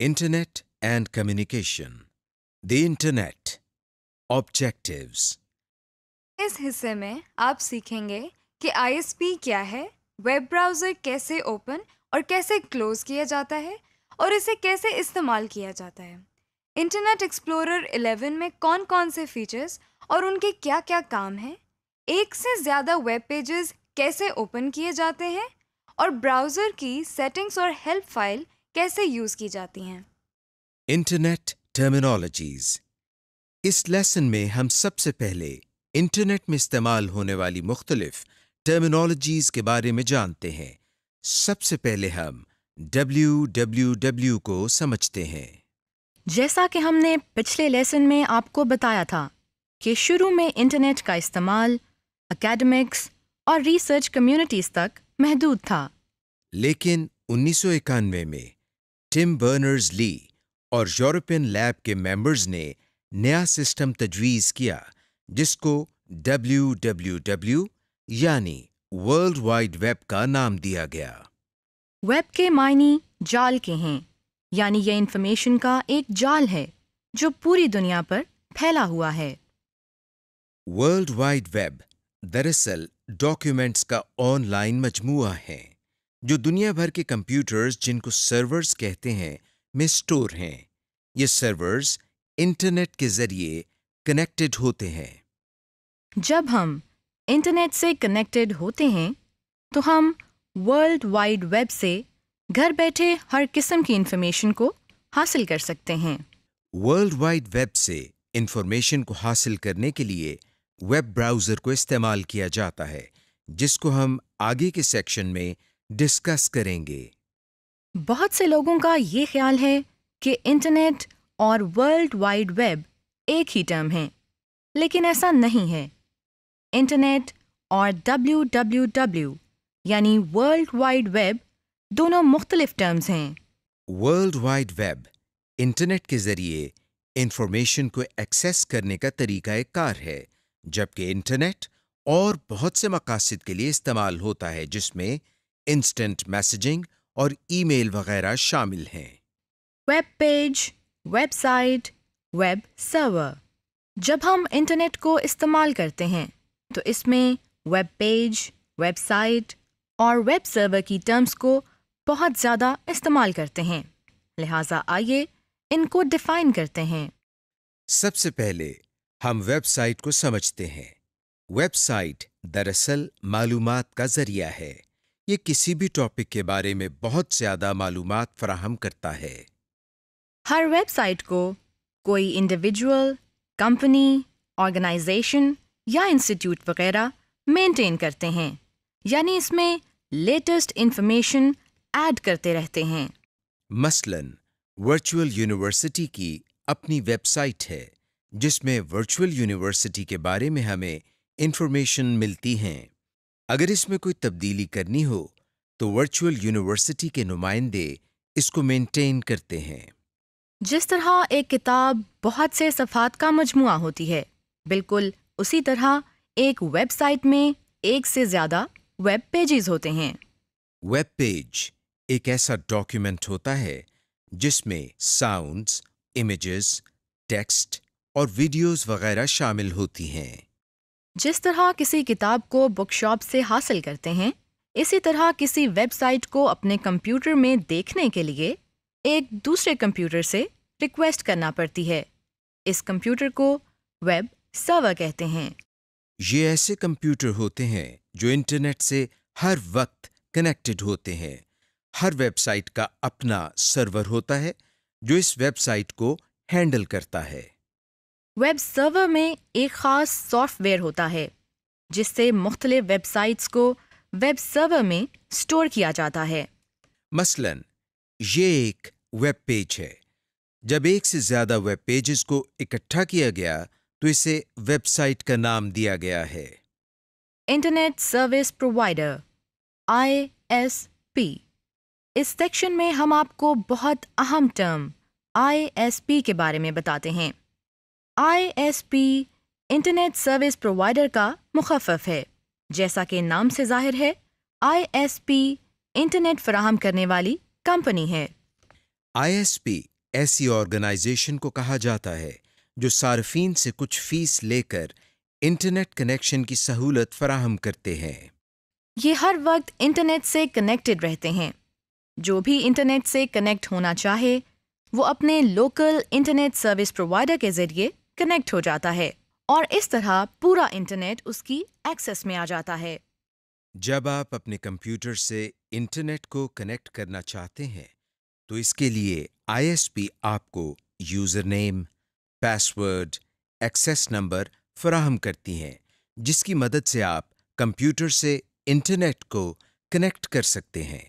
Internet and communication. The Internet. Objectives. اس حصے میں آپ سیکھیں گے کہ ISP کیا ہے، ویب براؤزر کیسے اوپن اور کیسے کلوز کیا جاتا ہے اور اسے کیسے استعمال کیا جاتا ہے۔ انٹرنیٹ ایکسپلورر 11 میں کون کون سے فیچرز اور ان کے کیا کیا کام ہیں، ایک سے زیادہ ویب پیجز کیسے اوپن کیے جاتے ہیں اور براؤزر کی سیٹنگز اور ہیلپ فائل کیسے یوز کی جاتی ہیں۔ Internet terminologies. اس لیسن میں ہم سب سے پہلے انٹرنیٹ میں استعمال ہونے والی مختلف ٹرمینالوجیز کے بارے میں جانتے ہیں۔ سب سے پہلے ہم www کو سمجھتے ہیں۔ جیسا کہ ہم نے پچھلے لیسن میں آپ کو بتایا تھا کہ شروع میں انٹرنیٹ کا استعمال اکیڈمکس اور ریسرچ کمیونٹیز تک محدود تھا، لیکن 1991 میں ٹم برنرز لی اور یورپین لیب کے ممبرز نے نیا سسٹم تجویز کیا جس کو www یعنی ورلڈ وائڈ ویب کا نام دیا گیا۔ ویب کے معنی جال کے ہیں، یعنی یہ انفارمیشن کا ایک جال ہے جو پوری دنیا پر پھیلا ہوا ہے۔ ورلڈ وائڈ ویب دراصل ڈاکیومنٹس کا آن لائن مجموعہ ہے جو دنیا بھر کے کمپیوٹرز جن کو سرورز کہتے ہیں میں اسٹور ہیں۔ یہ سرورز انٹرنیٹ کے ذریعے کنیکٹڈ ہوتے ہیں۔ جب ہم انٹرنیٹ سے کنیکٹڈ ہوتے ہیں تو ہم ورلڈ وائڈ ویب سے گھر بیٹھے ہر قسم کی انفارمیشن کو حاصل کر سکتے ہیں۔ ورلڈ وائڈ ویب سے انفارمیشن کو حاصل کرنے کے لیے ویب براؤزر کو استعمال کیا جاتا ہے جس کو ہم آگے کے سیکشن میں ڈسکس کریں گے۔ بہت سے لوگوں کا یہ خیال ہے کہ انٹرنیٹ اور ورلڈ وائڈ ویب ایک ہی ٹرم ہیں، لیکن ایسا نہیں ہے۔ انٹرنیٹ اور www یعنی ورلڈ وائڈ ویب دونوں مختلف ٹرمز ہیں۔ ورلڈ وائڈ ویب انٹرنیٹ کے ذریعے انفارمیشن کو ایکسیس کرنے کا طریقہ کار ہے، جبکہ انٹرنیٹ اور بہت سے مقاصد کے لیے استعمال ہوتا ہے جس میں انسٹنٹ میسیجنگ اور ای میل وغیرہ شامل ہیں۔ Web page, web site, web server. جب ہم انٹرنیٹ کو استعمال کرتے ہیں تو اس میں ویب پیج، ویب سائٹ اور ویب سرور کی ٹرمز کو بہت زیادہ استعمال کرتے ہیں، لہٰذا آئیے ان کو ڈیفائن کرتے ہیں۔ سب سے پہلے ہم ویب سائٹ کو سمجھتے ہیں۔ ویب سائٹ دراصل معلومات کا ذریعہ ہے۔ یہ کسی بھی ٹاپک کے بارے میں بہت زیادہ معلومات فراہم کرتا ہے۔ ہر ویب سائٹ کو کوئی انڈیویجول، کمپنی، آرگنائزیشن یا انسٹیٹیوٹ وغیرہ مینٹین کرتے ہیں، یعنی اس میں لیٹسٹ انفارمیشن ایڈ کرتے رہتے ہیں۔ مثلاً ورچوئل یونیورسٹی کی اپنی ویب سائٹ ہے جس میں ورچوئل یونیورسٹی کے بارے میں ہمیں انفارمیشن ملتی ہیں۔ اگر اس میں کوئی تبدیلی کرنی ہو تو ورچوئل یونیورسٹی کے نمائندے اس کو مینٹین کرتے ہیں۔ جس طرح ایک کتاب بہت سے صفحات کا مجموعہ ہوتی ہے، بالکل اسی طرح ایک ویب سائٹ میں ایک سے زیادہ ویب پیجز ہوتے ہیں۔ ویب پیج ایک ایسا ڈاکیومنٹ ہوتا ہے جس میں ساؤنڈز، امیجز، ٹیکسٹ اور ویڈیوز وغیرہ شامل ہوتی ہیں۔ جس طرح کسی کتاب کو بک شاپ سے حاصل کرتے ہیں، اسی طرح کسی ویب سائٹ کو اپنے کمپیوٹر میں دیکھنے کے لیے ایک دوسرے کمپیوٹر سے ریکویسٹ کرنا پڑتی ہے۔ اس کمپیوٹر کو ویب سرور کہتے ہیں۔ یہ ایسے کمپیوٹر ہوتے ہیں جو انٹرنیٹ سے ہر وقت کنیکٹڈ ہوتے ہیں۔ ہر ویب سائٹ کا اپنا سرور ہوتا ہے جو اس ویب سائٹ کو ہینڈل کرتا ہے۔ ویب سرور میں ایک خاص سافٹ ویئر ہوتا ہے جس سے مختلف ویب سائٹس کو ویب سرور میں اسٹور کیا جاتا ہے۔ مثلاً یہ ایک ویب پیج ہے۔ جب ایک سے زیادہ ویب پیجز کو اکٹھا کیا گیا تو اسے ویب سائٹ کا نام دیا گیا ہے۔ Internet service provider ISP۔ اس سیکشن میں ہم آپ کو بہت اہم ٹرم ISP کے بارے میں بتاتے ہیں۔ ISP انٹرنیٹ سروس پرووائڈر کا مخفف ہے۔ جیسا کہ نام سے ظاہر ہے، ISP انٹرنیٹ فراہم کرنے والی کمپنی ہے۔ ISP ایسی آرگنائزیشن کو کہا جاتا ہے جو صارفین سے کچھ فیس لے کر انٹرنیٹ کنیکشن کی سہولت فراہم کرتے ہیں۔ یہ ہر وقت انٹرنیٹ سے کنیکٹڈ رہتے ہیں۔ جو بھی انٹرنیٹ سے کنیکٹ ہونا چاہے وہ اپنے لوکل انٹرنیٹ سروس پرووائڈر کے ذریعے کنیکٹ ہو جاتا ہے اور اس طرح پورا انٹرنیٹ اس کی ایکسس میں آ جاتا ہے۔ جب آپ اپنے کمپیوٹر سے انٹرنیٹ کو کنیکٹ کرنا چاہتے ہیں تو اس کے لیے آئی ایس پی آپ کو یوزر نیم، پاس ورڈ، ایکسیس نمبر فراہم کرتی ہیں جس کی مدد سے آپ کمپیوٹر سے انٹرنیٹ کو کنیکٹ کر سکتے ہیں۔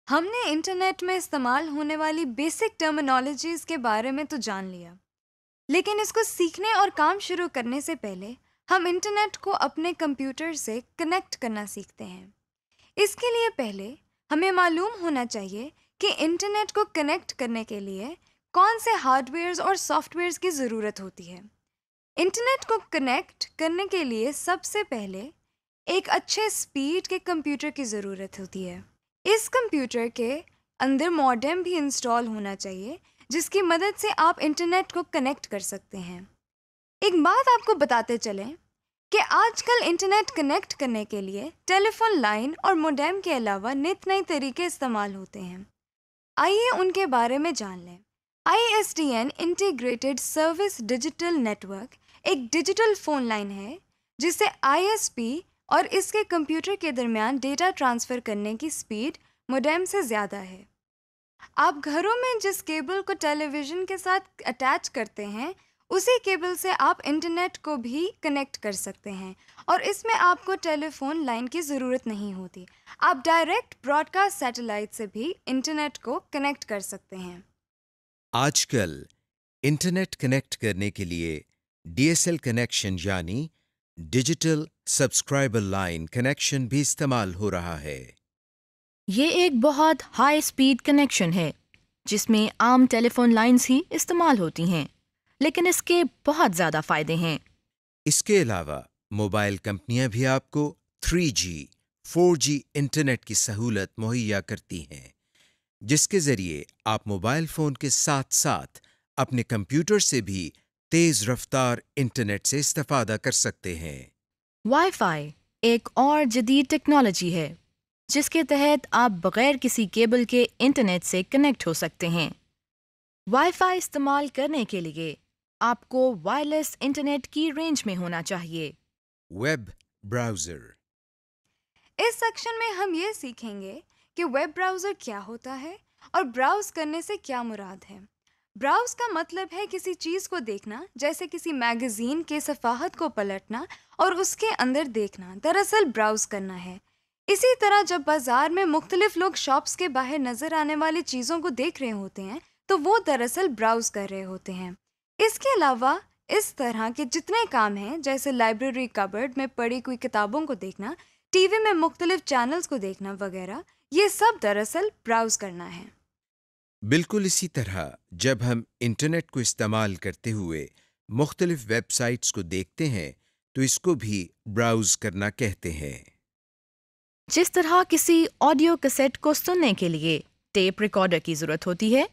ہم نے انٹرنیٹ میں استعمال ہونے والی بیسک ٹرمینالوجیز کے بارے میں تو جان لیا، لیکن اس کو سیکھنے اور کام شروع کرنے سے پہلے ہم انٹرنیٹ کو اپنے کمپیوٹر سے کنیکٹ کرنا سیکھتے ہیں۔ اس کے لیے پہلے ہمیں معلوم ہونا چاہیے کہ انٹرنیٹ کو کنیکٹ کرنے کے لیے کون سے ہارڈ ویئرز اور سافٹ ویئرز کی ضرورت ہوتی ہے۔ انٹرنیٹ کو کنیکٹ کرنے کے لیے سب سے پہلے ایک اچھے سپیڈ کے کمپیوٹر کی ضرورت ہوتی ہے۔ اس کمپیوٹر کے اندر ماڈم بھی انسٹال ہونا چاہیے جس کی مدد سے آپ انٹرنیٹ کو کنیکٹ کر سکتے ہیں۔ ایک بات آپ کو بتاتے چلیں کہ آج کل انٹرنیٹ کنیکٹ کرنے کے لیے ٹیلی فون لائن اور موڈم کے علاوہ نت نئے طریقے استعمال ہوتے ہیں۔ آئیے ان کے بارے میں جان لیں۔ ISDN integrated service digital network ایک ڈیجیٹل فون لائن ہے جس سے ISP اور اس کے کمپیوٹر کے درمیان ڈیٹا ٹرانسفر کرنے کی سپیڈ موڈم سے زیادہ ہے۔ آپ گھروں میں جس کیبل کو ٹیلی ویژن کے ساتھ اٹیچ کرتے ہیں اسی کیبل سے آپ انٹرنیٹ کو بھی کنیکٹ کر سکتے ہیں اور اس میں آپ کو ٹیلی فون لائن کی ضرورت نہیں ہوتی۔ آپ ڈائریکٹ براڈ کاسٹ سیٹلائٹ سے بھی انٹرنیٹ کو کنیکٹ کر سکتے ہیں۔ آج کل انٹرنیٹ کنیکٹ کرنے کے لیے DSL کنیکشن یعنی ڈیجیٹل سبسکرائبر لائن کنیکشن بھی استعمال ہو رہا ہے۔ یہ ایک بہت ہائی سپیڈ کنیکشن ہے جس میں عام ٹیلی فون لائنز ہی استعمال ہوتی ہیں، لیکن اس کے بہت زیادہ فائدے ہیں۔ اس کے علاوہ موبائل کمپنیاں بھی آپ کو 3G، 4G انٹرنیٹ کی سہولت مہیا کرتی ہیں جس کے ذریعے آپ موبائل فون کے ساتھ ساتھ اپنے کمپیوٹر سے بھی تیز رفتار انٹرنیٹ سے استفادہ کر سکتے ہیں۔ وائی فائی ایک اور جدید ٹیکنالوجی ہے جس کے تحت آپ بغیر کسی کیبل کے انٹرنیٹ سے کنیکٹ ہو سکتے ہیں۔ وائی فائی استعمال کرنے کے لیے آپ کو وائرلیس انٹرنیٹ کی رینج میں ہونا چاہیے۔ Web browser. اس سیکشن میں ہم یہ سیکھیں گے کہ ویب براؤزر کیا ہوتا ہے اور براؤز کرنے سے کیا مراد ہے۔ براؤز کا مطلب ہے کسی چیز کو دیکھنا، جیسے کسی میگزین کے صفحات کو پلٹنا اور اس کے اندر دیکھنا، دراصل براؤز کرنا ہے۔ اسی طرح جب بازار میں مختلف لوگ شاپس کے باہر نظر آنے والی چیزوں کو دیکھ رہے ہوتے ہیں تو وہ دراصل براؤز کر رہے ہوتے ہیں۔ اس کے علاوہ اس طرح کے جتنے کام ہیں جیسے لائبریری کبرڈ میں پڑی کوئی کتابوں کو دیکھنا، ٹی وی میں مختلف چینلز کو دیکھنا وغیرہ، یہ سب دراصل براؤز کرنا ہے۔ بالکل اسی طرح جب ہم انٹرنیٹ کو استعمال کرتے ہوئے مختلف ویب سائٹس کو دیکھتے ہیں تو اس کو بھی براؤز کرنا کہتے ہیں۔ جس طرح کسی آڈیو کیسٹ کو سننے کے لیے ٹیپ ریکارڈر کی ضرورت ہوتی ہے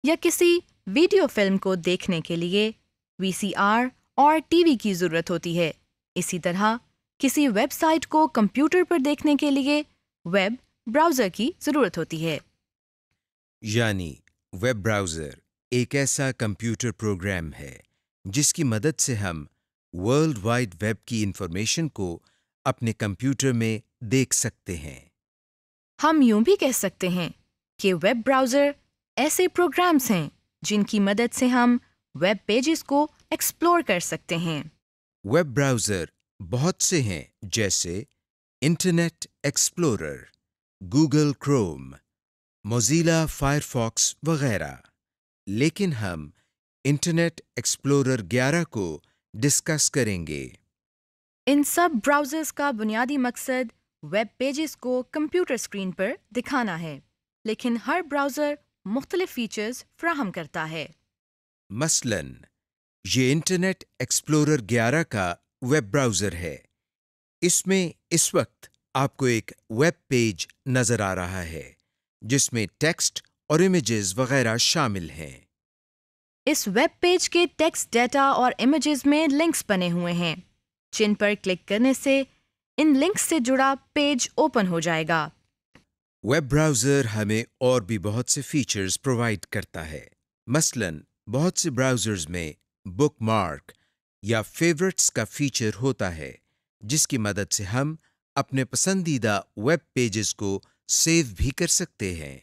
یا کسی ویڈیو فلم کو دیکھنے کے لیے VCR اور ٹی وی کی ضرورت ہوتی ہے، اسی طرح کسی ویب سائٹ کو کمپیوٹر پر دیکھنے کے لیے ویب براؤزر کی ضرورت ہوتی ہے۔ یعنی ویب براؤزر ایک ایسا کمپیوٹر پروگرام ہے جس کی مدد سے ہم ورلڈ وائڈ ویب کی انفارمیشن کو اپنے کمپیوٹر میں دیکھ سکتے ہیں۔ ہم یوں بھی کہہ سکتے ہیں کہ ویب براؤزر ایسے پروگرامز ہیں جن کی مدد سے ہم ویب پیجز کو ایکسپلور کر سکتے ہیں۔ ویب براؤزر بہت سے ہیں جیسے Internet Explorer, Google Chrome, Mozilla Firefox وغیرہ، لیکن ہم انٹرنیٹ ایکسپلورر 11 کو ڈسکس کریں گے۔ ان سب براؤزرز کا بنیادی مقصد ویب پیجز کو کمپیوٹر اسکرین پر دکھانا ہے، لیکن ہر براؤزر مختلف فیچرز فراہم کرتا ہے۔ مثلاً یہ انٹرنیٹ ایکسپلورر 11 کا ویب براؤزر ہے۔ اس میں اس وقت آپ کو ایک ویب پیج نظر آ رہا ہے جس میں ٹیکسٹ اور امیجز وغیرہ شامل ہیں۔ اس ویب پیج کے ٹیکسٹ ڈیٹا اور امیجز میں لنکس بنے ہوئے ہیں جن پر کلک کرنے سے ان لنکس سے جڑا پیج اوپن ہو جائے گا۔ ویب براؤزر ہمیں اور بھی بہت سے فیچرز پرووائڈ کرتا ہے۔ مثلاً بہت سے براؤزرز میں بک مارک یا فیورٹس کا فیچر ہوتا ہے جس کی مدد سے ہم اپنے پسندیدہ ویب پیجز کو سیو بھی کر سکتے ہیں۔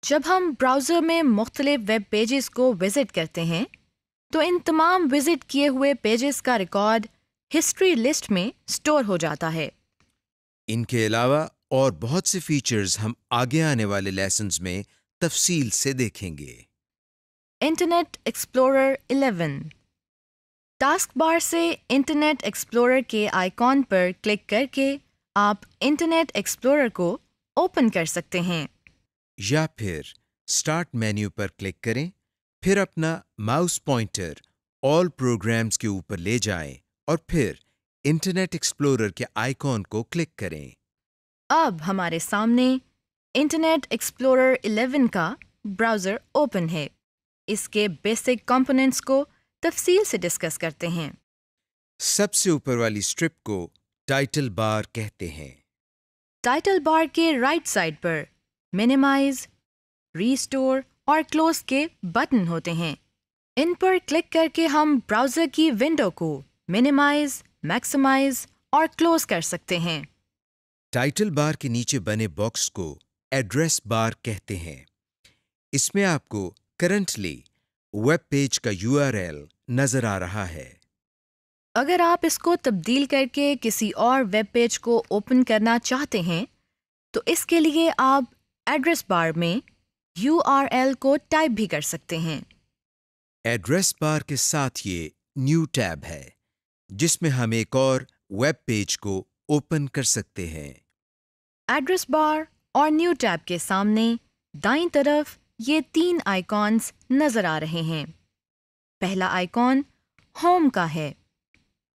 جب ہم براؤزر میں مختلف ویب پیجز کو وزٹ کرتے ہیں تو ان تمام وزٹ کیے ہوئے پیجز کا ریکارڈ ہسٹری لسٹ میں اسٹور ہو جاتا ہے۔ ان کے علاوہ اور بہت سے فیچرز ہم آگے آنے والے لیسنز میں تفصیل سے دیکھیں گے۔ Internet explorer 11۔ ٹاسک بار سے انٹرنیٹ ایکسپلورر کے آئیکن پر کلک کر کے آپ انٹرنیٹ ایکسپلورر کو اوپن کر سکتے ہیں۔ یا پھر اسٹارٹ مینیو پر کلک کریں، پھر اپنا ماؤس پوائنٹر آل پروگرامز کے اوپر لے جائیں اور پھر انٹرنیٹ ایکسپلورر کے آئیکن کو کلک کریں۔ اب ہمارے سامنے انٹرنیٹ ایکسپلورر 11 کا براؤزر اوپن ہے۔ اس کے بیسک کمپوننٹس کو تفصیل سے ڈسکس کرتے ہیں۔ سب سے اوپر والی اسٹرپ کو ٹائٹل بار کہتے ہیں۔ ٹائٹل بار کے رائٹ سائڈ پر منیمائز، ریسٹور اور کلوز کے بٹن ہوتے ہیں۔ ان پر کلک کر کے ہم براؤزر کی ونڈو کو منیمائز، میکسیمائز اور کلوز کر سکتے ہیں۔ ٹائٹل بار کے نیچے بنے باکس کو ایڈریس بار کہتے ہیں۔ اس میں آپ کو کرنٹلی ویب پیج کا URL نظر آ رہا ہے۔ اگر آپ اس کو تبدیل کر کے کسی اور ویب پیج کو اوپن کرنا چاہتے ہیں تو اس کے لیے آپ ایڈریس بار میں URL کو ٹائپ بھی کر سکتے ہیں۔ ایڈریس بار کے ساتھ یہ نیو ٹیب ہے جس میں ہم ایک اور ویب پیج کو اوپن کر سکتے ہیں۔ ایڈریس بار اور نیو ٹیب کے سامنے دائیں طرف یہ 3 آئیکونز نظر آ رہے ہیں۔ پہلا آئیکن ہوم کا ہے،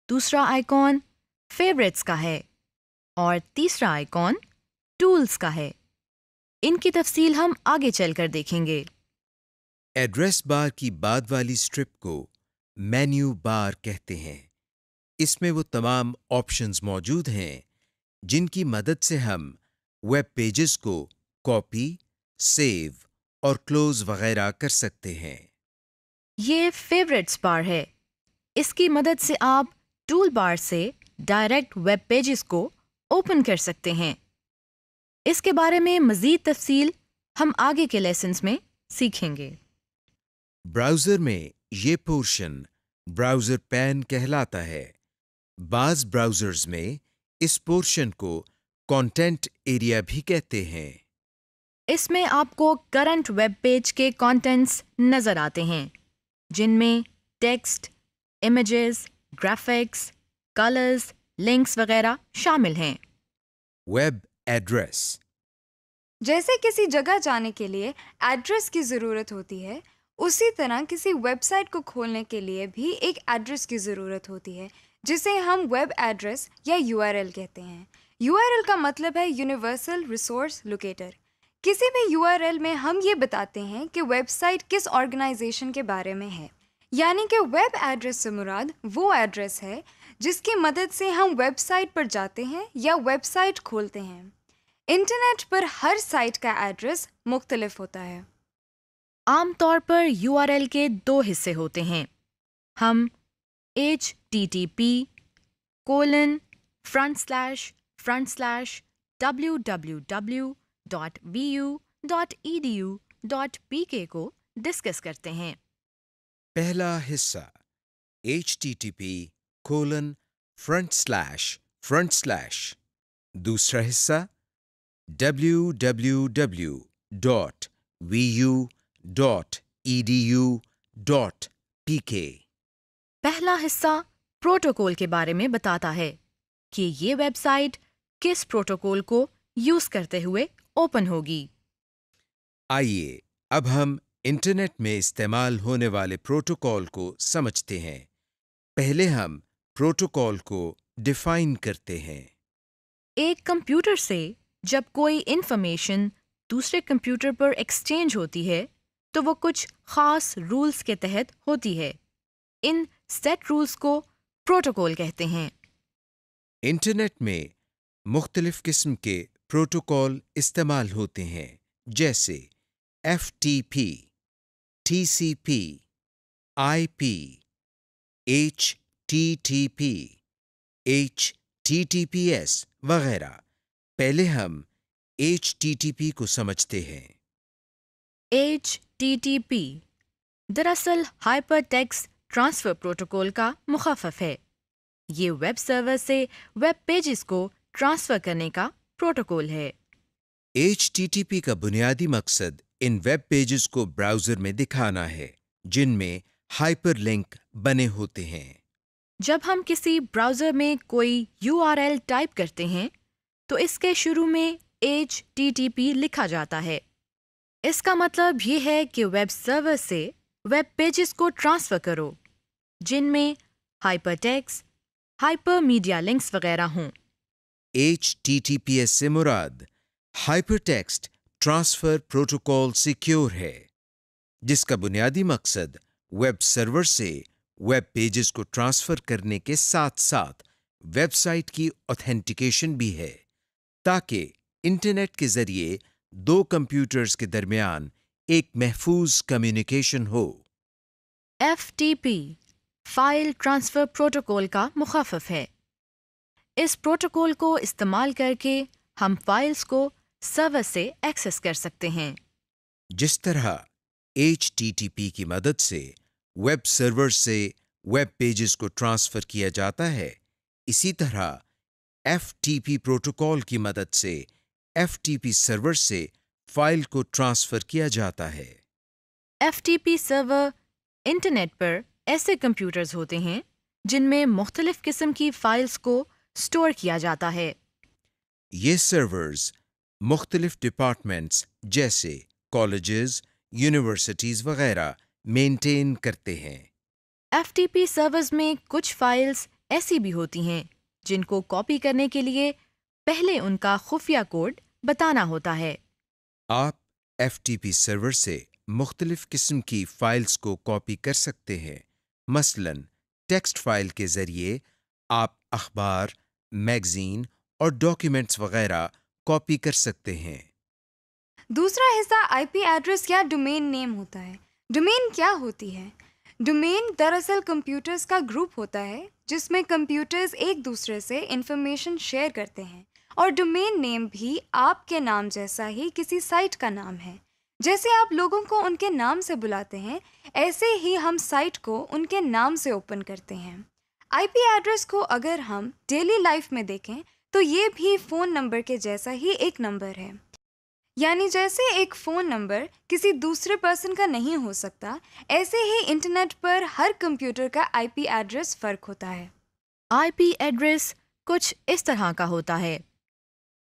دوسرا آئیکن فیورٹس کا ہے اور تیسرا آئیکن ٹولز کا ہے۔ ان کی تفصیل ہم آگے چل کر دیکھیں گے۔ ایڈریس بار کی بعد والی اسٹرپ کو مینیو بار کہتے ہیں۔ اس میں وہ تمام آپشنز موجود ہیں جن کی مدد سے ہم ویب پیجز کو کاپی، سیو اور کلوز وغیرہ کر سکتے ہیں۔ یہ فیورٹس بار ہے۔ اس کی مدد سے آپ ٹول بار سے ڈائریکٹ ویب پیجز کو اوپن کر سکتے ہیں۔ اس کے بارے میں مزید تفصیل ہم آگے کے لیسنز میں سیکھیں گے۔ براؤزر میں یہ پورشن براؤزر پین کہلاتا ہے۔ بعض براؤزرز میں اس پورشن کو کانٹینٹ ایریا بھی کہتے ہیں۔ اس میں آپ کو کرنٹ ویب پیج کے کانٹینٹس نظر آتے ہیں جن میں text, images, graphics, colours, links وغیرہ شامل ہیں۔ Web address. جیسے کسی جگہ جانے کے لیے ایڈریس کی ضرورت ہوتی ہے، اسی طرح کسی ویب سائٹ کو کھولنے کے لیے بھی ایک ایڈریس کی ضرورت ہوتی ہے جسے ہم ویب ایڈریس یا URL کہتے ہیں۔ URL کا مطلب ہے یونیورسل ریسورس لوکیٹر۔ کسی بھی URL میں ہم یہ بتاتے ہیں کہ ویب سائٹ کس آرگنائزیشن کے بارے میں ہے، یعنی کہ ویب ایڈریس سے مراد وہ ایڈریس ہے جس کی مدد سے ہم ویب سائٹ پر جاتے ہیں یا ویب سائٹ کھولتے ہیں۔ انٹرنیٹ پر ہر سائٹ کا ایڈریس مختلف ہوتا ہے۔ عام طور پر URL کے 2 حصے ہوتے ہیں۔ ہم http://www.vu.edu.pk کو ڈسکس کرتے ہیں۔ پہلا حصہ http:// دوسرا حصہ www.vu.edu.pk۔ پہلا حصہ پروٹوکول کے بارے میں بتاتا ہے کہ یہ ویب سائٹ کس پروٹوکول کو یوز کرتے ہوئے اوپن ہوگی۔ آئیے اب ہم انٹرنیٹ میں استعمال ہونے والے پروٹوکول کو سمجھتے ہیں۔ پہلے ہم پروٹوکول کو ڈیفائن کرتے ہیں۔ ایک کمپیوٹر سے جب کوئی انفارمیشن دوسرے کمپیوٹر پر ایکسچینج ہوتی ہے تو وہ کچھ خاص رولز کے تحت ہوتی ہے۔ ان سیٹ رولز کو پروٹوکول کہتے ہیں۔ انٹرنیٹ میں مختلف قسم کے پروٹوکول استعمال ہوتے ہیں، جیسے F T P, T C پی، آئی پی، H T P, H T P S وغیرہ۔ پہلے ہم ایچ ٹی پی کو سمجھتے ہیں۔ HTTP دراصل ہائپر ٹیکسٹ ٹرانسفر پروٹوکول کا مخفف ہے۔ یہ ویب سرور سے ویب پیجز کو ٹرانسفر کرنے کا پروٹوکول ہے۔ ایچ ٹی پی کا بنیادی مقصد ان ویب پیجز کو براؤزر میں دکھانا ہے جن میں ہائپر لنک بنے ہوتے ہیں۔ جب ہم کسی براؤزر میں کوئی URL ٹائپ کرتے ہیں تو اس کے شروع میں HTTP لکھا جاتا ہے۔ اس کا مطلب یہ ہے کہ ویب سرور سے ویب پیجز کو ٹرانسفر کرو جن میں hyper text, hyper media links وغیرہ ہوں۔ HTTPS سے مراد hyper text transfer protocol secure ہے، جس کا بنیادی مقصد ویب سرور سے ویب پیجز کو ٹرانسفر کرنے کے ساتھ ساتھ ویب سائٹ کی اوتھینٹیکیشن بھی ہے، تاکہ انٹرنیٹ کے ذریعے دو کمپیوٹرز کے درمیان ایک محفوظ کمیونیکیشن ہو۔ FTP فائل ٹرانسفر پروٹوکول کا مخفف ہے۔ اس پروٹوکول کو استعمال کر کے ہم فائلز کو سرور سے ایکسس کر سکتے ہیں۔ جس طرح HTTP کی مدد سے ویب سرور سے ویب پیجز کو ٹرانسفر کیا جاتا ہے، اسی طرح FTP پروٹوکول کی مدد سے FTP سرور سے فائل کو ٹرانسفر کیا جاتا ہے۔ FTP سرور انٹرنیٹ پر ایسے کمپیوٹرز ہوتے ہیں جن میں مختلف قسم کی فائلز کو سٹور کیا جاتا ہے۔ یہ سرورز مختلف ڈپارٹمنٹس جیسے کالجز، یونیورسٹیز وغیرہ مینٹین کرتے ہیں۔ FTP سرورز میں کچھ فائلز ایسی بھی ہوتی ہیں جن کو کاپی کرنے کے لیے پہلے ان کا خفیہ کوڈ بتانا ہوتا ہے۔ آپ FTP سرور سے مختلف قسم کی فائلز کو کاپی کر سکتے ہیں، مثلا ٹیکسٹ فائل کے ذریعے آپ اخبار، میگزین اور ڈاکیومنٹس وغیرہ کاپی کر سکتے ہیں۔ دوسرا حصہ آئی پی ایڈریس یا ڈومین نیم ہوتا ہے۔ ڈومین کیا ہوتی ہے؟ ڈومین دراصل کمپیوٹرز کا گروپ ہوتا ہے جس میں کمپیوٹرز ایک دوسرے سے انفارمیشن شیئر کرتے ہیں، اور ڈومین نیم بھی آپ کے نام جیسا ہی کسی سائٹ کا نام ہے۔ جیسے آپ لوگوں کو ان کے نام سے بلاتے ہیں، ایسے ہی ہم سائٹ کو ان کے نام سے اوپن کرتے ہیں۔ آئی پی ایڈریس کو اگر ہم ڈیلی لائف میں دیکھیں تو یہ بھی فون نمبر کے جیسا ہی ایک نمبر ہے۔ یعنی جیسے ایک فون نمبر کسی دوسرے پرسن کا نہیں ہو سکتا، ایسے ہی انٹرنیٹ پر ہر کمپیوٹر کا آئی پی ایڈریس فرق ہوتا ہے۔ آئی پی ایڈریس کچھ اس طرح کا ہوتا ہے: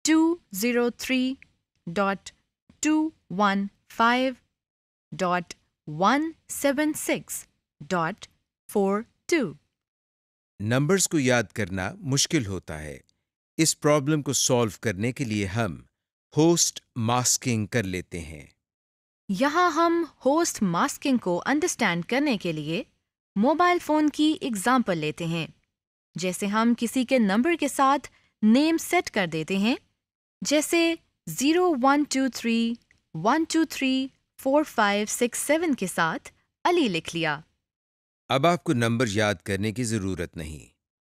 203.215.176.42۔ نمبرز کو یاد کرنا مشکل ہوتا ہے۔ اس پرابلم کو سالو کرنے کے لیے ہم ہوسٹ ماسکنگ کر لیتے ہیں۔ یہاں ہم ہوسٹ ماسکنگ کو انڈرسٹینڈ کرنے کے لیے موبائل فون کی اگزامپل لیتے ہیں۔ جیسے ہم کسی کے نمبر کے ساتھ نیم سیٹ کر دیتے ہیں، جیسے 0123-123-4567 کے ساتھ علی لکھ لیا۔ اب آپ کو نمبر یاد کرنے کی ضرورت نہیں۔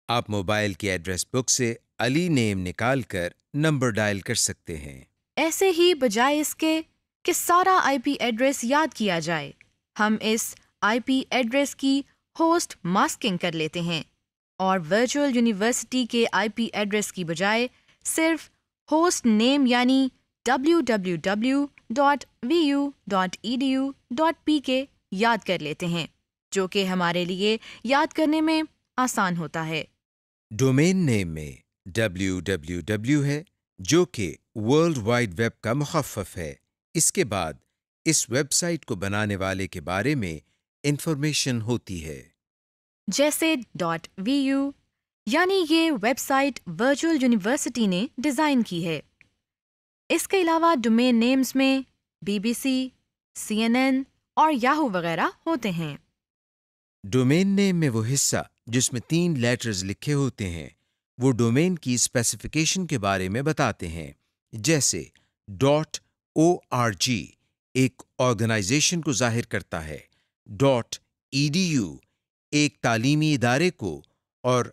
آپ موبائل کی ایڈریس بک سے علی نیم نکال کر نمبر ڈائل کر سکتے ہیں۔ ایسے ہی بجائے اس کے کہ سارا آئی پی ایڈریس یاد کیا جائے، ہم اس آئی پی ایڈریس کی ہوسٹ ماسکنگ کر لیتے ہیں اور ورچوئل یونیورسٹی کے آئی پی ایڈریس کی بجائے صرف ہوسٹ نیم یعنی www.vu.edu.pk یاد کر لیتے ہیں، جو کہ ہمارے لیے یاد کرنے میں آسان ہوتا ہے۔ ڈومین نیم میں www ہے، جو کہ ورلڈ وائڈ ویب کا مخفف ہے۔ اس کے بعد اس ویب سائٹ کو بنانے والے کے بارے میں انفارمیشن ہوتی ہے۔ جیسے .vu یعنی یہ ویب سائٹ ورچوئل یونیورسٹی نے ڈیزائن کی ہے۔ اس کے علاوہ ڈومین نیمز میں BBC, CNN اور یاہو وغیرہ ہوتے ہیں۔ ڈومین نیم میں وہ حصہ جس میں 3 لیٹرز لکھے ہوتے ہیں وہ ڈومین کی اسپیسیفیکیشن کے بارے میں بتاتے ہیں، جیسے .org ایک آرگنائزیشن کو ظاہر کرتا ہے، .edu ایک تعلیمی ادارے کو اور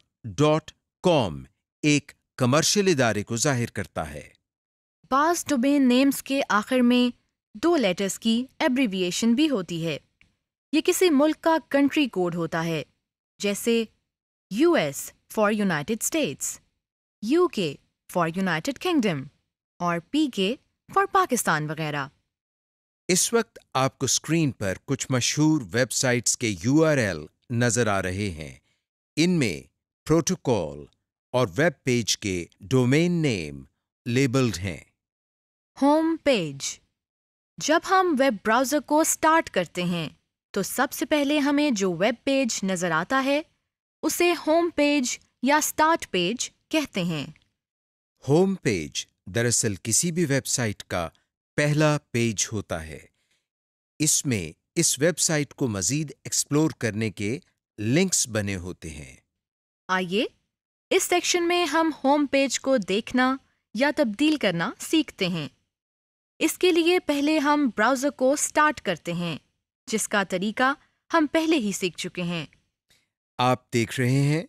.com ایک کمرشل ادارے کو ظاہر کرتا ہے۔ بعض ڈومین نیمز کے آخر میں 2 لیٹرز کی ایبریویشن بھی ہوتی ہے۔ یہ کسی ملک کا کنٹری کوڈ ہوتا ہے، جیسے US for United States, UK for United kingdom اور PK فار پاکستان وغیرہ۔ اس وقت آپ کو اسکرین پر کچھ مشہور ویب سائٹس کے URL نظر آ رہے ہیں۔ ان میں پروٹوکول اور ویب پیج کے ڈومین نیم لیبلڈ ہیں۔ Home page. جب ہم ویب براؤزر کو سٹارٹ کرتے ہیں تو سب سے پہلے ہمیں جو ویب پیج نظر آتا ہے اسے ہوم پیج یا سٹارٹ پیج کہتے ہیں۔ ہوم پیج دراصل کسی بھی ویب سائٹ کا پہلا پیج ہوتا ہے۔ اس میں اس ویب سائٹ کو مزید ایکسپلور کرنے کے لنکس بنے ہوتے ہیں۔ آئیے اس سیکشن میں ہم ہوم پیج کو دیکھنا یا تبدیل کرنا سیکھتے ہیں۔ اس کے لیے پہلے ہم براؤزر کو سٹارٹ کرتے ہیں، جس کا طریقہ ہم پہلے ہی سیکھ چکے ہیں۔ آپ دیکھ رہے ہیں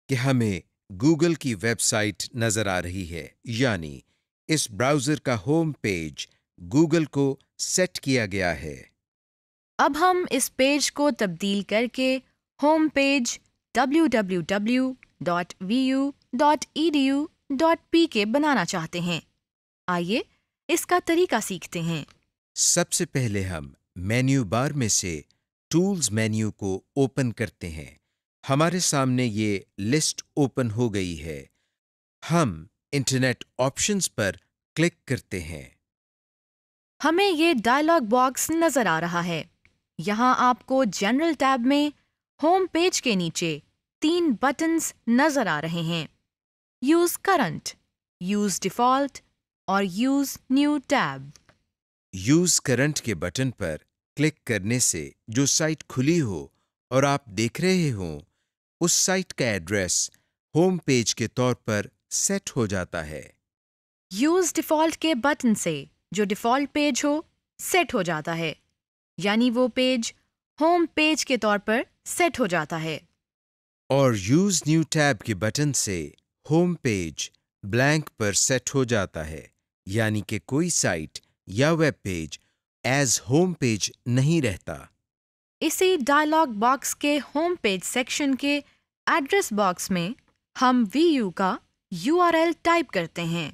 کہ ہمیں گوگل کی ویب سائٹ نظر آ رہی ہے، یعنی اس براؤزر کا ہوم پیج گوگل کو سیٹ کیا گیا ہے۔ اب ہم اس پیج کو تبدیل کر کے ہوم پیج www.vu.edu.pk بنانا چاہتے ہیں۔ آئیے اس کا طریقہ سیکھتے ہیں۔ سب سے پہلے ہم مینیو بار میں سے ٹولز مینیو کو اوپن کرتے ہیں۔ ہمارے سامنے یہ لسٹ اوپن ہو گئی ہے۔ ہم انٹرنیٹ آپشنز پر کلک کرتے ہیں۔ ہمیں یہ ڈائلاگ باکس نظر آ رہا ہے۔ یہاں آپ کو جنرل ٹیب میں ہوم پیج کے نیچے 3 بٹنز نظر آ رہے ہیں: یوز کرنٹ، یوز ڈیفالٹ اور use new tab. Use current کے بٹن پر کلک کرنے سے جو سائٹ کھلی ہو اور آپ دیکھ رہے ہوں اس سائٹ کا ایڈریس ہوم پیج کے طور پر سیٹ ہو جاتا ہے۔ یوز ڈیفالٹ کے بٹن سے جو ڈیفالٹ پیج ہو سیٹ ہو جاتا ہے، یعنی وہ پیج ہوم پیج کے طور پر سیٹ ہو جاتا ہے۔ اور یوز نیو ٹیب کے بٹن سے ہوم پیج بلینک پر سیٹ ہو جاتا ہے، یعنی کہ کوئی سائٹ یا web page as home page نہیں رہتا۔ اسی ڈائلاگ باکس کے ہوم پیج سیکشن کے ایڈریس باکس میں ہم VU کا URL ٹائپ کرتے ہیں۔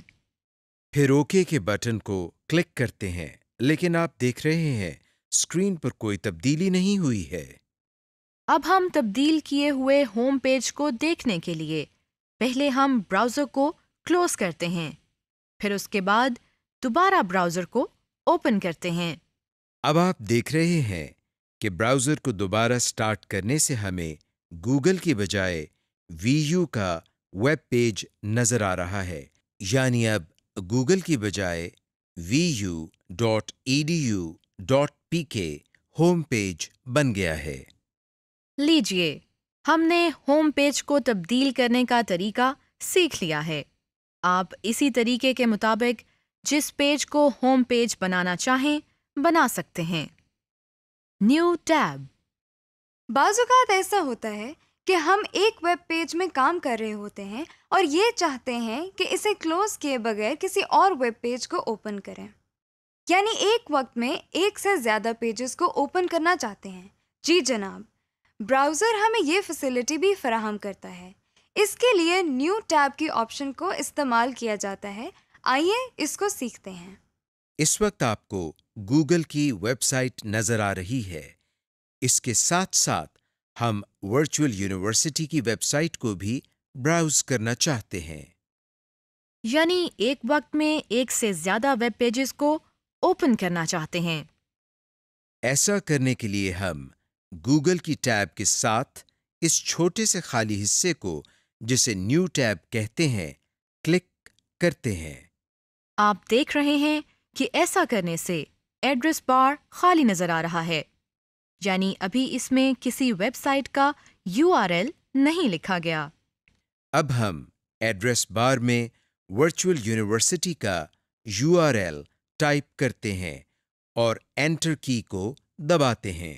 پھر اوکے کے بٹن کو کلک کرتے ہیں، لیکن آپ دیکھ رہے ہیں اسکرین پر کوئی تبدیلی نہیں ہوئی ہے۔ اب ہم تبدیل کیے ہوئے ہوم پیج کو دیکھنے کے لیے پہلے ہم براؤزر کو کلوز کرتے ہیں، پھر اس کے بعد دوبارہ براؤزر کو اوپن کرتے ہیں۔ اب آپ دیکھ رہے ہیں کہ براؤزر کو دوبارہ سٹارٹ کرنے سے ہمیں گوگل کی بجائے VU کا ویب پیج نظر آ رہا ہے، یعنی اب گوگل کی بجائے vu.edu.pk ہوم پیج بن گیا ہے۔ لیجئے ہم نے ہوم پیج کو تبدیل کرنے کا طریقہ سیکھ لیا ہے۔ آپ اسی طریقے کے مطابق جس پیج کو ہوم پیج بنانا چاہیں بنا سکتے ہیں۔ New tab. بعض اوقات ایسا ہوتا ہے کہ ہم ایک ویب پیج میں کام کر رہے ہوتے ہیں اور یہ چاہتے ہیں کہ اسے کلوز کیے بغیر کسی اور ویب پیج کو اوپن کریں، یعنی ایک وقت میں ایک سے زیادہ پیجز کو اوپن کرنا چاہتے ہیں۔ جی جناب، براؤزر ہمیں یہ فیسلٹی بھی فراہم کرتا ہے۔ اس کے لیے نیو ٹیب کی آپشن کو استعمال کیا جاتا ہے۔ آئیے اس کو سیکھتے ہیں۔ اس وقت آپ کو گوگل کی ویب سائٹ نظر آ رہی ہے۔ اس کے ساتھ ساتھ ہم ورچوئل یونیورسٹی کی ویب سائٹ کو بھی براؤز کرنا چاہتے ہیں۔ یعنی ایک وقت میں ایک سے زیادہ ویب پیجز کو اوپن کرنا چاہتے ہیں۔ ایسا کرنے کے لیے ہم گوگل کی ٹیب کے ساتھ اس چھوٹے سے خالی حصے کو جسے نیو ٹیب کہتے ہیں کلک کرتے ہیں۔ آپ دیکھ رہے ہیں کہ ایسا کرنے سے ایڈریس بار خالی نظر آ رہا ہے، یعنی ابھی اس میں کسی ویب سائٹ کا URL نہیں لکھا گیا۔ اب ہم ایڈریس بار میں ورچوئل یونیورسٹی کا URL ٹائپ کرتے ہیں اور انٹر کی کو دباتے ہیں۔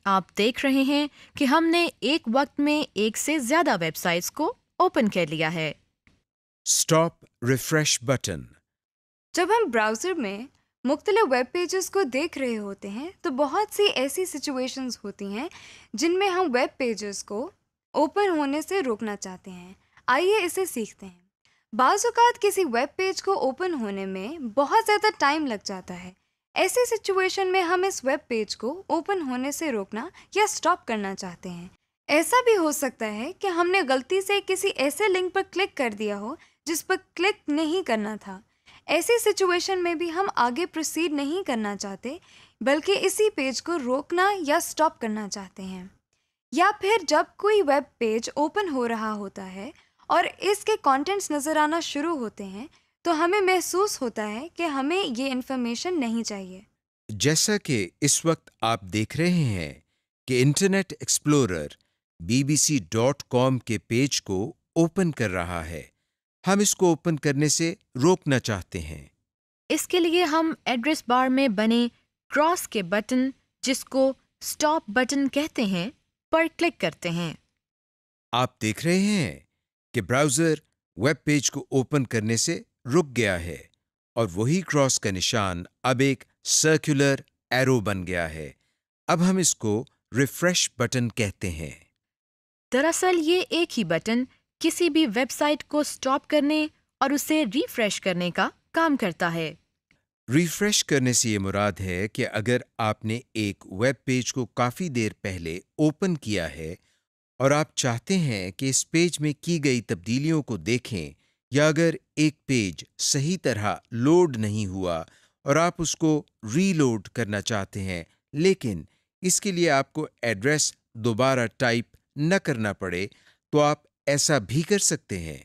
آپ دیکھ رہے ہیں کہ ہم نے ایک وقت میں ایک سے زیادہ ویب سائٹس کو اوپن کر لیا ہے۔ Stop refresh button. جب ہم براؤزر میں مختلف ویب پیجز کو دیکھ رہے ہوتے ہیں تو بہت سی ایسی سچویشنز ہوتی ہیں جن میں ہم ویب پیجز کو اوپن ہونے سے روکنا چاہتے ہیں۔ آئیے اسے سیکھتے ہیں۔ بعض اوقات کسی ویب پیج کو اوپن ہونے میں بہت زیادہ ٹائم لگ جاتا ہے۔ ایسی سچویشن میں ہم اس ویب پیج کو اوپن ہونے سے روکنا یا سٹاپ کرنا چاہتے ہیں۔ ایسا بھی ہو سکتا ہے کہ ہم نے غلطی سے کسی ایسے لنک پر کلک کر دیا ہو جس پر کلک نہیں کرنا تھا۔ ایسی سچویشن میں بھی ہم آگے پروسیڈ نہیں کرنا چاہتے بلکہ اسی پیج کو روکنا یا سٹاپ کرنا چاہتے ہیں۔ یا پھر جب کوئی ویب پیج اوپن ہو رہا ہوتا ہے اور اس کے کانٹینٹس نظر آنا شروع ہوتے ہیں تو ہمیں محسوس ہوتا ہے کہ ہمیں یہ انفارمیشن نہیں چاہیے۔ جیسا کہ اس وقت آپ دیکھ رہے ہیں کہ انٹرنیٹ ایکسپلورر BBC.com کے پیج کو اوپن کر رہا ہے، ہم اس کو اوپن کرنے سے روکنا چاہتے ہیں۔ اس کے لیے ہم ایڈریس بار میں بنے کراس کے بٹن، جس کو سٹاپ بٹن کہتے ہیں، پر کلک کرتے ہیں۔ آپ دیکھ رہے ہیں کہ براؤزر ویب پیج کو اوپن کرنے سے رک گیا ہے اور وہی کراس کا نشان اب ایک سرکولر ایرو بن گیا ہے۔ اب ہم اس کو ریفریش بٹن کہتے ہیں۔ دراصل یہ ایک ہی بٹن کسی بھی ویب سائٹ کو سٹاپ کرنے اور اسے ریفریش کرنے کا کام کرتا ہے۔ ریفریش کرنے سے یہ مراد ہے کہ اگر آپ نے ایک ویب پیج کو کافی دیر پہلے اوپن کیا ہے اور آپ چاہتے ہیں کہ اس پیج میں کی گئی تبدیلیوں کو دیکھیں، یا اگر ایک پیج صحیح طرح لوڈ نہیں ہوا اور آپ اس کو ری لوڈ کرنا چاہتے ہیں لیکن اس کے لیے آپ کو ایڈریس دوبارہ ٹائپ نہ کرنا پڑے، تو آپ ایسا بھی کر سکتے ہیں۔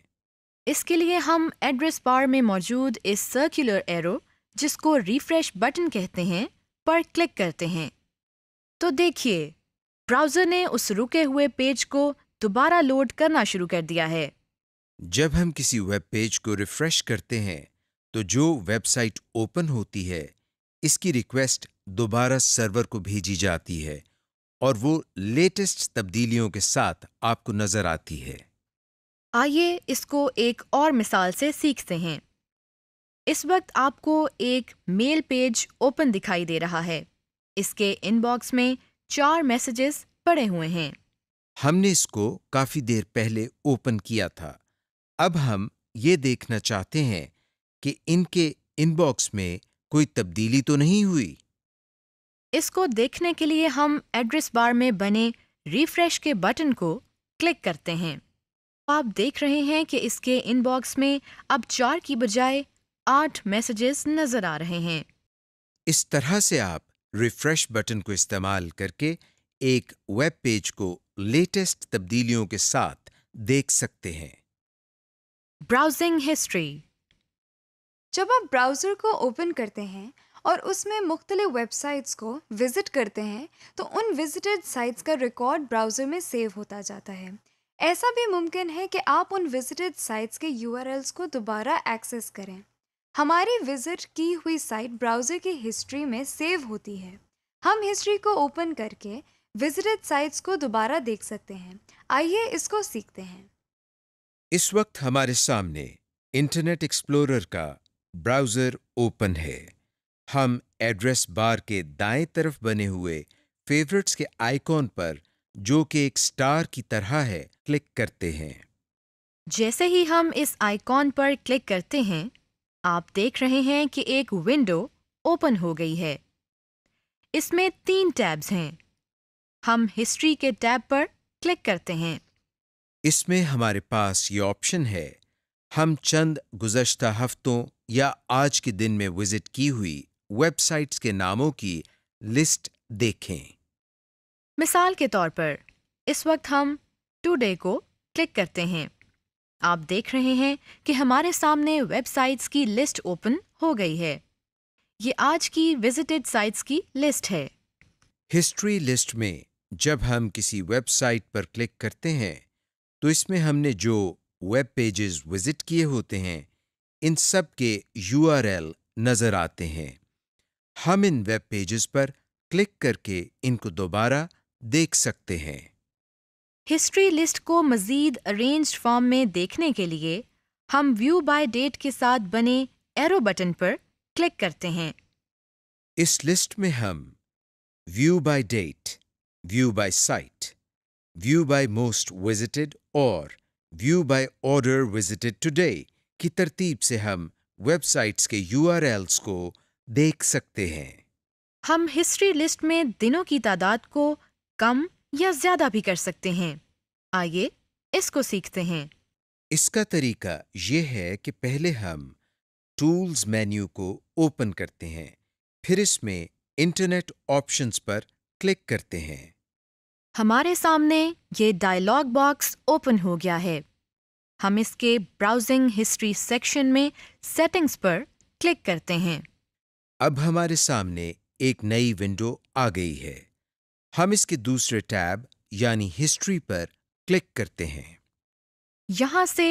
اس کے لیے ہم ایڈریس بار میں موجود اس سرکولر ایرو، جس کو ریفریش بٹن کہتے ہیں، پر کلک کرتے ہیں۔ تو دیکھیے، براؤزر نے اس رکے ہوئے پیج کو دوبارہ لوڈ کرنا شروع کر دیا ہے۔ جب ہم کسی ویب پیج کو ریفریش کرتے ہیں تو جو ویب سائٹ اوپن ہوتی ہے اس کی ریکویسٹ دوبارہ سرور کو بھیجی جاتی ہے اور وہ لیٹسٹ تبدیلیوں کے ساتھ آپ کو نظر آتی ہے۔ آئیے اس کو ایک اور مثال سے سیکھتے ہیں۔ اس وقت آپ کو ایک میل پیج اوپن دکھائی دے رہا ہے۔ اس کے ان باکس میں 4 میسیجز پڑے ہوئے ہیں۔ ہم نے اس کو کافی دیر پہلے اوپن کیا تھا۔ اب ہم یہ دیکھنا چاہتے ہیں کہ ان کے ان باکس میں کوئی تبدیلی تو نہیں ہوئی۔ اس کو دیکھنے کے لیے ہم ایڈریس بار میں بنے ریفریش کے بٹن کو کلک کرتے ہیں۔ آپ دیکھ رہے ہیں کہ اس کے ان باکس میں اب 4 کی بجائے 8 میسیجز نظر آ رہے ہیں۔ اس طرح سے آپ ریفریش بٹن کو استعمال کر کے ایک ویب پیج کو لیٹسٹ تبدیلیوں کے ساتھ دیکھ سکتے ہیں۔ Browsing history. جب آپ براؤزر کو اوپن کرتے ہیں اور اس میں مختلف ویب سائٹس کو وزٹ کرتے ہیں تو ان وزٹڈ سائٹس کا ریکارڈ براؤزر میں سیو ہوتا جاتا ہے۔ ایسا بھی ممکن ہے کہ آپ ان وزٹڈ سائٹس کے URLs کو دوبارہ ایکسس کریں۔ ہماری وزٹ کی ہوئی سائٹ براؤزر کی ہسٹری میں سیو ہوتی ہے۔ ہم ہسٹری کو اوپن کر کے وزٹڈ سائٹس کو دوبارہ دیکھ سکتے ہیں۔ آئیے اس کو سیکھتے ہیں۔ اس وقت ہمارے سامنے انٹرنیٹ ایکسپلورر کا براؤزر اوپن ہے۔ ہم ایڈریس بار کے دائیں طرف بنے ہوئے فیورٹس کے آئیکن پر، جو کہ ایک سٹار کی طرح ہے، کلک کرتے ہیں۔ جیسے ہی ہم اس آئیکن پر کلک کرتے ہیں، آپ دیکھ رہے ہیں کہ ایک ونڈو اوپن ہو گئی ہے۔ اس میں 3 ٹیبز ہیں۔ ہم ہسٹری کے ٹیب پر کلک کرتے ہیں۔ اس میں ہمارے پاس یہ آپشن ہے، ہم چند گزشتہ ہفتوں یا آج کے دن میں وزٹ کی ہوئی ویب سائٹس کے ناموں کی لسٹ دیکھیں۔ مثال کے طور پر، اس وقت ہم ٹوڈے کو کلک کرتے ہیں۔ آپ دیکھ رہے ہیں کہ ہمارے سامنے ویب سائٹس کی لسٹ اوپن ہو گئی ہے۔ یہ آج کی وزٹڈ سائٹس کی لسٹ ہے۔ ہسٹری لسٹ میں جب ہم کسی ویب سائٹ پر کلک کرتے ہیں تو اس میں ہم نے جو ویب پیجز وزٹ کیے ہوتے ہیں ان سب کے URL نظر آتے ہیں۔ ہم in web pages per click کر کے ان کو دوبارہ دیکھ سکتے ہیں۔ ہسٹری لسٹ کو مزید ارینجڈ فارم میں دیکھنے کے لیے ہم ویو بائی ڈیٹ کے ساتھ بنے ایرو بٹن پر کلک کرتے ہیں۔ اس لسٹ میں ہم view by date, view by site, view by most visited اور view by order visited today کی ترتیب سے ہم ویب سائٹس کے URLs کو دیکھ سکتے ہیں۔ ہم ہسٹری لسٹ میں دنوں کی تعداد کو کم یا زیادہ بھی کر سکتے ہیں۔ آئیے اس کو سیکھتے ہیں۔ اس کا طریقہ یہ ہے کہ پہلے ہم ٹولز مینیو کو اوپن کرتے ہیں، پھر اس میں انٹرنیٹ آپشنز پر کلک کرتے ہیں۔ ہمارے سامنے یہ ڈائلاگ باکس اوپن ہو گیا ہے۔ ہم اس کے براؤزنگ ہسٹری سیکشن میں سیٹنگز پر کلک کرتے ہیں۔ اب ہمارے سامنے ایک نئی ونڈو آ گئی ہے۔ ہم اس کے دوسرے ٹیب یعنی ہسٹری پر کلک کرتے ہیں۔ یہاں سے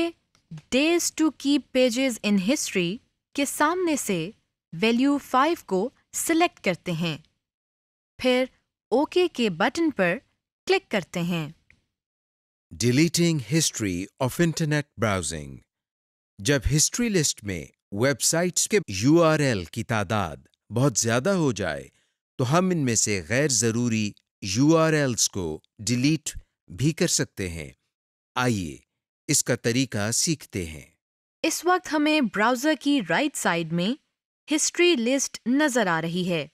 days to keep pages in history کے سامنے سے ویلیو 5 کو سلیکٹ کرتے ہیں، پھر اوکے کے بٹن پر کلک کرتے ہیں۔ Deleting history of internet browsing. جب ہسٹری لسٹ میں ویب سائٹس کے URL کی تعداد بہت زیادہ ہو جائے تو ہم ان میں سے غیر ضروری URLs کو ڈیلیٹ بھی کر سکتے ہیں۔ آئیے اس کا طریقہ سیکھتے ہیں۔ اس وقت ہمیں براؤزر کی رائٹ سائڈ میں ہسٹری لسٹ نظر آ رہی ہے۔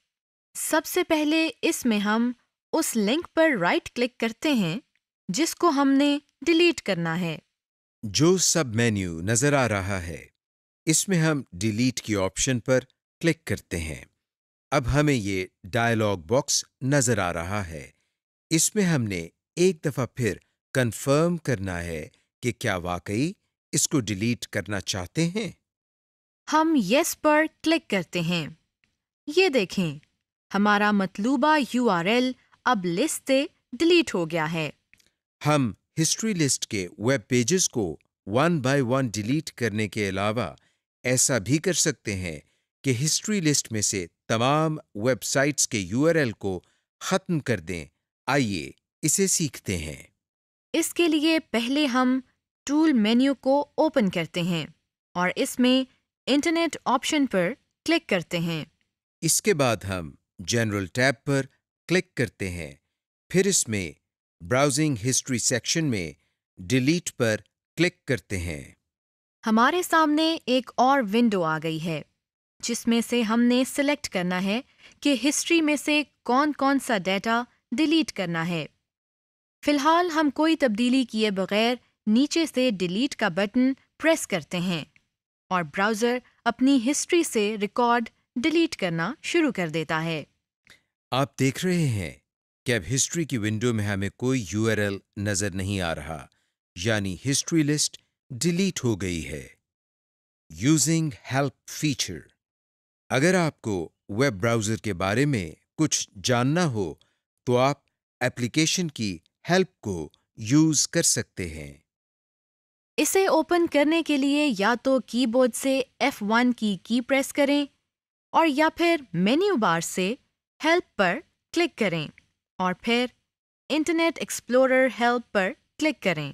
سب سے پہلے اس میں ہم اس لنک پر رائٹ کلک کرتے ہیں جس کو ہم نے ڈیلیٹ کرنا ہے۔ جو سب مینیو نظر آ رہا ہے اس میں ہم ڈیلیٹ کی آپشن پر کلک کرتے ہیں۔ اب ہمیں یہ ڈائلاگ باکس نظر آ رہا ہے۔ اس میں ہم نے ایک دفعہ پھر کنفرم کرنا ہے کہ کیا واقعی اس کو ڈیلیٹ کرنا چاہتے ہیں۔ ہم یس پر کلک کرتے ہیں۔ یہ دیکھیں، ہمارا مطلوبہ URL اب لسٹ سے ڈیلیٹ ہو گیا ہے۔ ہم ہسٹری لسٹ کے ویب پیجز کو 1 by 1 ڈیلیٹ کرنے کے علاوہ ایسا بھی کر سکتے ہیں کہ ہسٹری لسٹ میں سے تمام ویب سائٹس کے URL کو ختم کر دیں۔ آئیے اسے سیکھتے ہیں۔ اس کے لیے پہلے ہم ٹول مینیو کو اوپن کرتے ہیں اور اس میں انٹرنیٹ آپشن پر کلک کرتے ہیں۔ اس کے بعد ہم جنرل ٹیب پر کلک کرتے ہیں، پھر اس میں براؤزنگ ہسٹری سیکشن میں ڈیلیٹ پر کلک کرتے ہیں۔ ہمارے سامنے ایک اور ونڈو آ گئی ہے جس میں سے ہم نے سلیکٹ کرنا ہے کہ ہسٹری میں سے کون کون سا ڈیٹا ڈیلیٹ کرنا ہے۔ فی الحال ہم کوئی تبدیلی کیے بغیر نیچے سے ڈیلیٹ کا بٹن پریس کرتے ہیں اور براؤزر اپنی ہسٹری سے ریکارڈ ڈیلیٹ کرنا شروع کر دیتا ہے۔ آپ دیکھ رہے ہیں کہ اب ہسٹری کی ونڈو میں ہمیں کوئی URL نظر نہیں آ رہا، یعنی ہسٹری لسٹ ڈیلیٹ ہو گئی ہے۔ Using help feature. اگر آپ کو ویب براؤزر کے بارے میں کچھ جاننا ہو تو آپ ایپلیکیشن کی ہیلپ کو یوز کر سکتے ہیں۔ اسے اوپن کرنے کے لیے یا تو کی بورڈ سے F1 کی پریس کریں اور یا پھر مینیو بار سے ہیلپ پر کلک کریں اور پھر انٹرنیٹ ایکسپلورر ہیلپ پر کلک کریں۔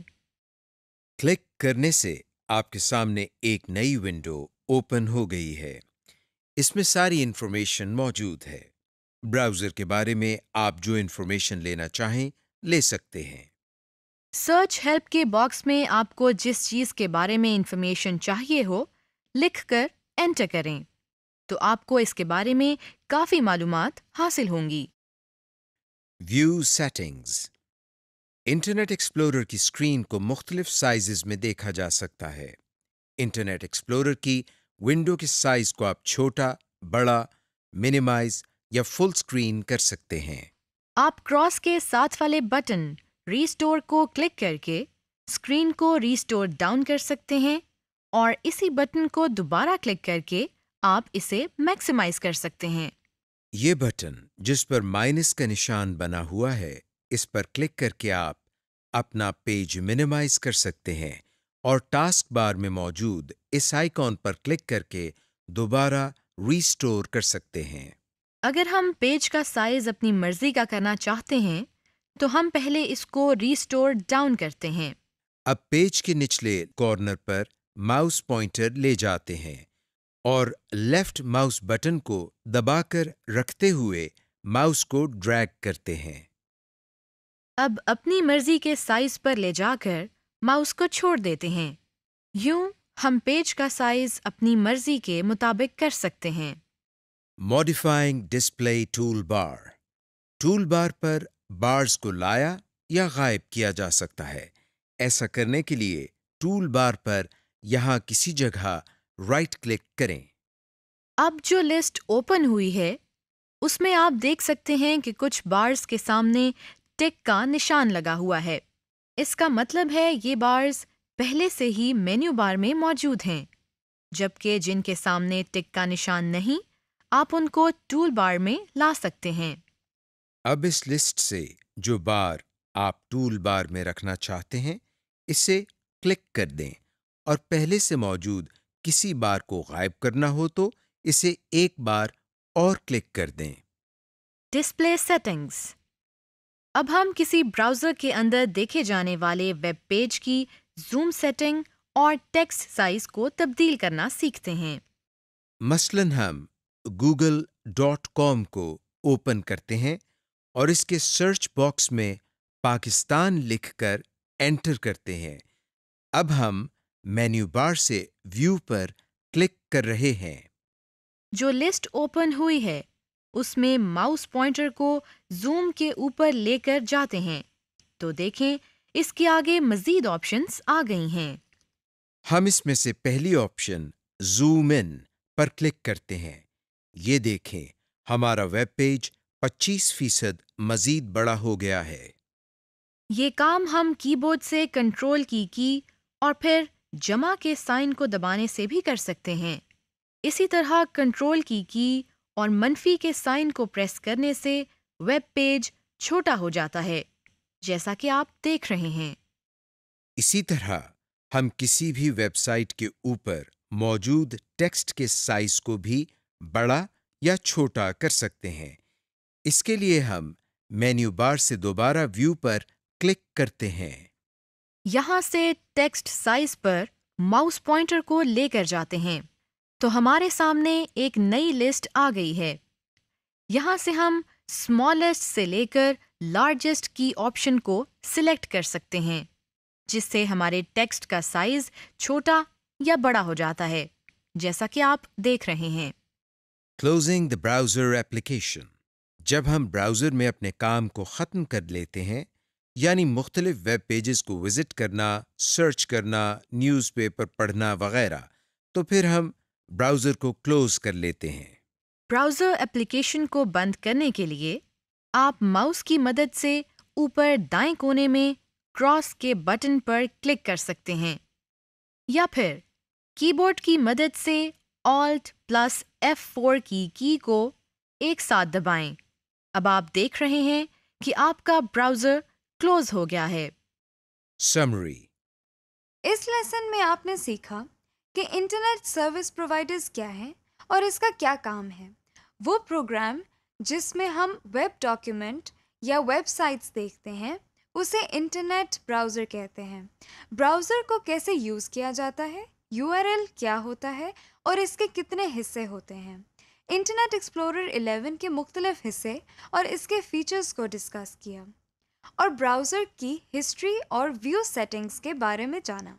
کلک کرنے سے آپ کے سامنے ایک نئی ونڈو اوپن ہو گئی ہے۔ اس میں ساری انفارمیشن موجود ہے۔ براؤزر کے بارے میں آپ جو انفارمیشن لینا چاہیں لے سکتے ہیں۔ سرچ ہیلپ کے باکس میں آپ کو جس چیز کے بارے میں انفارمیشن چاہیے ہو لکھ کر انٹر کریں تو آپ کو اس کے بارے میں کافی معلومات حاصل ہوں گی۔ View settings. انٹرنیٹ ایکسپلورر کی اسکرین کو مختلف سائزز میں دیکھا جا سکتا ہے۔ انٹرنیٹ ایکسپلورر کی ونڈو کے سائز کو آپ چھوٹا، بڑا، منیمائز یا فل اسکرین کر سکتے ہیں۔ آپ کراس کے ساتھ والے بٹن ریسٹور کو کلک کر کے اسکرین کو ریسٹور ڈاؤن کر سکتے ہیں اور اسی بٹن کو دوبارہ کلک کر کے آپ اسے میکسیمائز کر سکتے ہیں۔ یہ بٹن جس پر مائنس کا نشان بنا ہوا ہے، اس پر کلک کر کے آپ اپنا پیج منیمائز کر سکتے ہیں اور ٹاسک بار میں موجود اس آئیکن پر کلک کر کے دوبارہ ریسٹور کر سکتے ہیں۔ اگر ہم پیج کا سائز اپنی مرضی کا کرنا چاہتے ہیں تو ہم پہلے اس کو ریسٹور ڈاؤن کرتے ہیں۔ اب پیج کے نچلے کارنر پر ماؤس پوائنٹر لے جاتے ہیں اور لیفٹ ماؤس بٹن کو دبا کر رکھتے ہوئے ماؤس کو ڈریگ کرتے ہیں۔ اب اپنی مرضی کے سائز پر لے جا کر ماؤس کو چھوڑ دیتے ہیں۔ یوں ہم پیج کا سائز اپنی مرضی کے مطابق کر سکتے ہیں۔ ماڈیفائنگ ڈسپلے ٹول بار۔ ٹول بار پر بارز کو لایا یا غائب کیا جا سکتا ہے۔ ایسا کرنے کے لیے ٹول بار پر یہاں کسی جگہ رائٹ کلک کریں۔ اب جو لسٹ اوپن ہوئی ہے اس میں آپ دیکھ سکتے ہیں کہ کچھ بارز کے سامنے ٹک کا نشان لگا ہوا ہے۔ اس کا مطلب ہے یہ بارز پہلے سے ہی مینیو بار میں موجود ہیں، جبکہ جن کے سامنے ٹک کا نشان نہیں، آپ ان کو ٹول بار میں لا سکتے ہیں۔ اب اس لسٹ سے جو بار آپ ٹول بار میں رکھنا چاہتے ہیں اسے کلک کر دیں اور پہلے سے موجود کسی بار کو غائب کرنا ہو تو اسے ایک بار اور کلک کر دیں۔ Display settings. اب ہم کسی براؤزر کے اندر دیکھے جانے والے ویب پیج کی زوم سیٹنگ اور ٹیکسٹ سائز کو تبدیل کرنا سیکھتے ہیں۔ مثلاً ہم google.com کو اوپن کرتے ہیں اور اس کے سرچ باکس میں پاکستان لکھ کر انٹر کرتے ہیں۔ اب ہم مینیو بار سے ویو پر کلک کر رہے ہیں۔ جو لسٹ اوپن ہوئی ہے اس میں ماؤس پوائنٹر کو زوم کے اوپر لے کر جاتے ہیں تو دیکھیں اس کے آگے مزید آپشنز آ گئی ہیں۔ ہم اس میں سے پہلی option zoom in per click کرتے ہیں۔ یہ دیکھیں ہمارا ویب پیج 25% مزید بڑا ہو گیا ہے۔ یہ کام ہم کی بورڈ سے کنٹرول کی اور پھر جمع کے سائن کو دبانے سے بھی کر سکتے ہیں۔ اسی طرح کنٹرول کی اور منفی کے سائن کو پریس کرنے سے ویب پیج چھوٹا ہو جاتا ہے، جیسا کہ آپ دیکھ رہے ہیں۔ اسی طرح ہم کسی بھی ویب سائٹ کے اوپر موجود ٹیکسٹ کے سائز کو بھی بڑا یا چھوٹا کر سکتے ہیں۔ اس کے لیے ہم مینیو بار سے دوبارہ ویو پر کلک کرتے ہیں۔ یہاں سے ٹیکسٹ سائز پر ماؤس پوائنٹر کو لے کر جاتے ہیں تو ہمارے سامنے ایک نئی لسٹ آ گئی ہے۔ یہاں سے ہم اسمالسٹ سے لے کر لارجسٹ کی آپشن کو سلیکٹ کر سکتے ہیں، جس سے ہمارے ٹیکسٹ کا سائز چھوٹا یا بڑا ہو جاتا ہے، جیسا کہ آپ دیکھ رہے ہیں۔ Closing the browser application. جب ہم براؤزر میں اپنے کام کو ختم کر لیتے ہیں، یعنی مختلف ویب پیجز کو وزٹ کرنا، سرچ کرنا، نیوز پیپر پڑھنا وغیرہ، تو پھر ہم براؤزر کو کلوز کر لیتے ہیں۔ براؤزر ایپلیکیشن کو بند کرنے کے لیے آپ ماؤس کی مدد سے اوپر دائیں کونے میں کراس کے بٹن پر کلک کر سکتے ہیں یا پھر کی بورڈ کی مدد سے Alt+F4 کی کو ایک ساتھ دبائیں۔ اب آپ دیکھ رہے ہیں کہ آپ کا براؤزر کلوز ہو گیا ہے۔ سمری۔ اس لیسن میں آپ نے سیکھا کہ انٹرنیٹ سروس پرووائڈرز کیا ہیں اور اس کا کیا کام ہے۔ وہ پروگرام جس میں ہم ویب ڈاکیومنٹ یا ویب سائٹس دیکھتے ہیں اسے انٹرنیٹ براؤزر کہتے ہیں۔ براؤزر کو کیسے یوز کیا جاتا ہے، URL کیا ہوتا ہے اور اس کے کتنے حصے ہوتے ہیں۔ انٹرنیٹ ایکسپلورر 11 کے مختلف حصے اور اس کے فیچرز کو ڈسکس کیا اور براؤزر کی ہسٹری اور ویو سیٹنگز کے بارے میں جانا۔